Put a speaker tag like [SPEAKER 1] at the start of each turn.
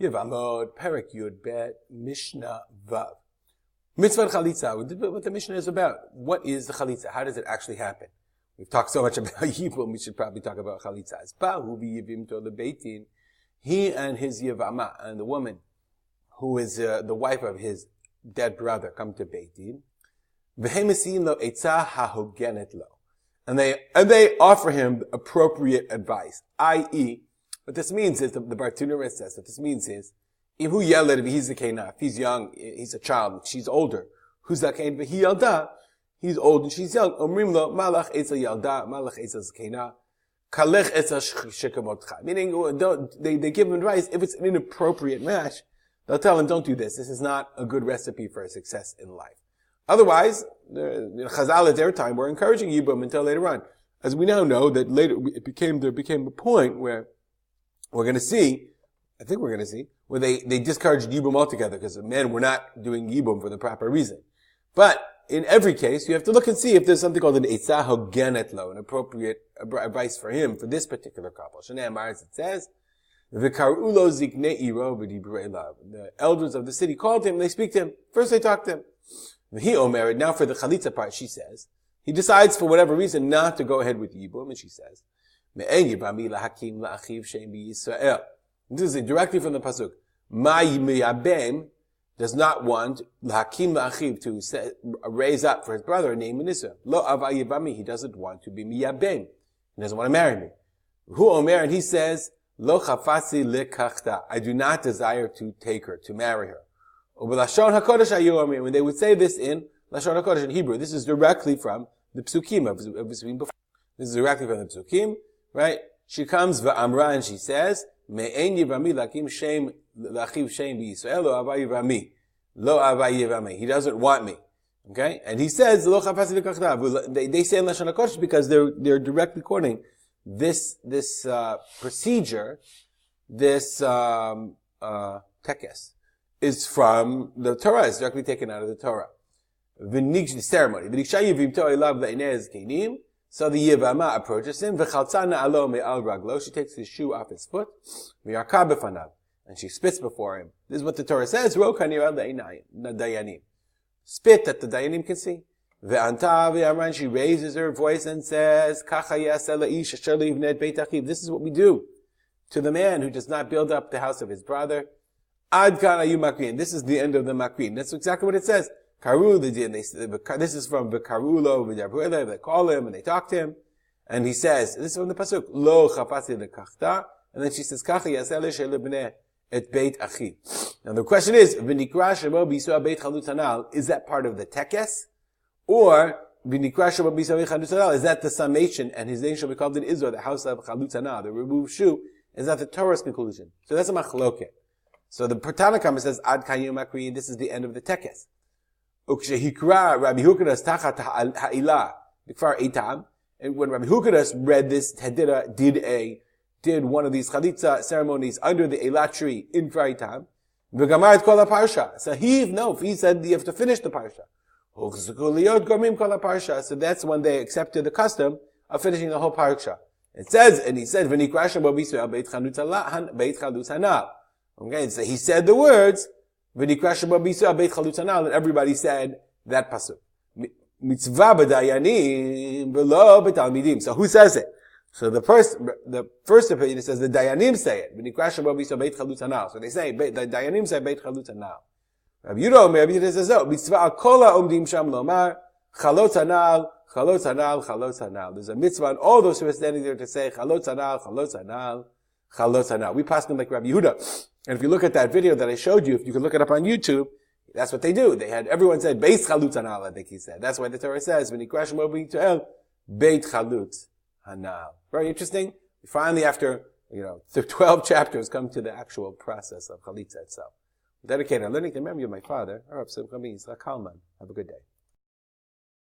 [SPEAKER 1] Yevamot, Perek Yud Bet, Mishnah Vav. Mitzvah chalitzah, what the Mishnah is about. What is the chalitzah? How does it actually happen? We've talked so much about Yibum, we should probably talk about chalitzah. He and his Yevamot, and the woman who is the wife of his dead brother, come to Beit Din. And they offer him appropriate advice, i.e., what this means is, the Bartuner says, what this means is, if he's a kenaf, if he's young, he's a child, she's older. Who's that kenaf? He yalda, he's old and she's young. Omrim lo, malach etza yalda, malach etza zkena, kalech etza shekamotcha. Meaning, they give him advice, if it's an inappropriate match, they'll tell him, don't do this. This is not a good recipe for success in life. Otherwise, Chazal at their time were encouraging Yibum until later on. As we now know, that later there became a point where I think we're going to see, where they discouraged Yibum altogether because the men were not doing Yibum for the proper reason. But in every case, you have to look and see if there's something called an Eitzah Hogenet Lo, an appropriate advice for him, for this particular couple. Shnei Amaris, it says, V'karu lo ziknei iro v'dibrei lav. The elders of the city called him, they speak to him. First they talk to him. He omer, now for the chalitza part, she says, he decides for whatever reason not to go ahead with Yibum, and she says, Me'en yibami lahakim la'achiv she'em b'Yisrael. This is directly from the pasuk. Ma yibam does not want lahakim la'achiv to raise up for his brother named in Israel. Lo ava yibami, he doesn't want to be miyabem. He doesn't want to marry me. Hu omer, and he says, Lo chafasi lekachta. I do not desire to take her, to marry her. Lashon HaKodesh ayu, when they would say this in Lashon HaKodesh in Hebrew, this is directly from the Psukim of before. This is directly from the Psukim, right? She comes v'amra and she says, Me'en yivami lakim shem lachiv shem b'Yisrael lo ava yivami, lo ava yivami. He doesn't want me, okay? And he says lo chafasi v'kachta. They say in Lashon HaKodesh because they're directly quoting this procedure, this tekes, is from the Torah. It's directly taken out of the Torah. The ceremony. So the Yevamah approaches him. She takes his shoe off his foot. And she spits before him. This is what the Torah says. Spit that the Dayanim can see. She raises her voice and says, this is what we do to the man who does not build up the house of his brother. Ad kan ayu makrin. This is the end of the makrin. That's exactly what it says. Karu, this is from V'karulo, V'dabuele, they call him and they talk to him. And he says, this is from the pasuk, Lo chafasi lekachta. And then she says, Kacha yasele shelebneh et beit achi. Now the question is, V'nikra shemo b'yisua beit chalut hanal, is that part of the tekes? Or, V'nikra shemo b'yisua beit chalut hanal, is that the summation, and his name shall be called in Israel, the house of chalut hanal, the removed shoe? Is that the Torah's conclusion? So that's a machloket. So the Tanakh says, Ad Kayu Makri, this is the end of the tekes. Ukshehikra, Rabbi Hukadas Tachat Ha'ilah, Bikfar Eitam, and when Rabbi Hukadas read this, did one of these chalitzah ceremonies under the Eilah tree in Kfar Eitam, V'gamar et kol ha-parsha. So he said you have to finish the parsha. So that's when they accepted the custom of finishing the whole parsha. It says, and he said, V'nikra shebo b'Yisrael beit chalutz hanal. Okay, so he said the words, V'nikra shebo b'Yisrael beit chalutz hanal, and everybody said that pasuk. Mitzvah b'dayanim v'lo b'talmidim. So who says it? So the first opinion says the dayanim say it. V'nikra shebo b'Yisrael beit chalutz hanal. So they say, the dayanim say beit chalutz hanal. Rabbi Yehuda says, no, mitzvah al kol ha'omdim sham lomar, chalutz hanal, chalutz hanal, chalutz hanal. There's a mitzvah on all those who are standing there to say, chalutz hanal, chalutz hanal, chalutz hanal. We pass them like Rabbi Yehuda. And if you look at that video that I showed you, if you can look it up on YouTube, that's what they do. Everyone said, Beis Chalutz Hanal, I think he said. That's why the Torah says, when he crashed him over to Beit Chalutz Hanal. Very interesting. We finally, after, the 12 chapters, come to the actual process of Chalitza itself. Dedicated on learning the memory of my father, Rav Simcha ben Yitzchak Kalman. Have a good day.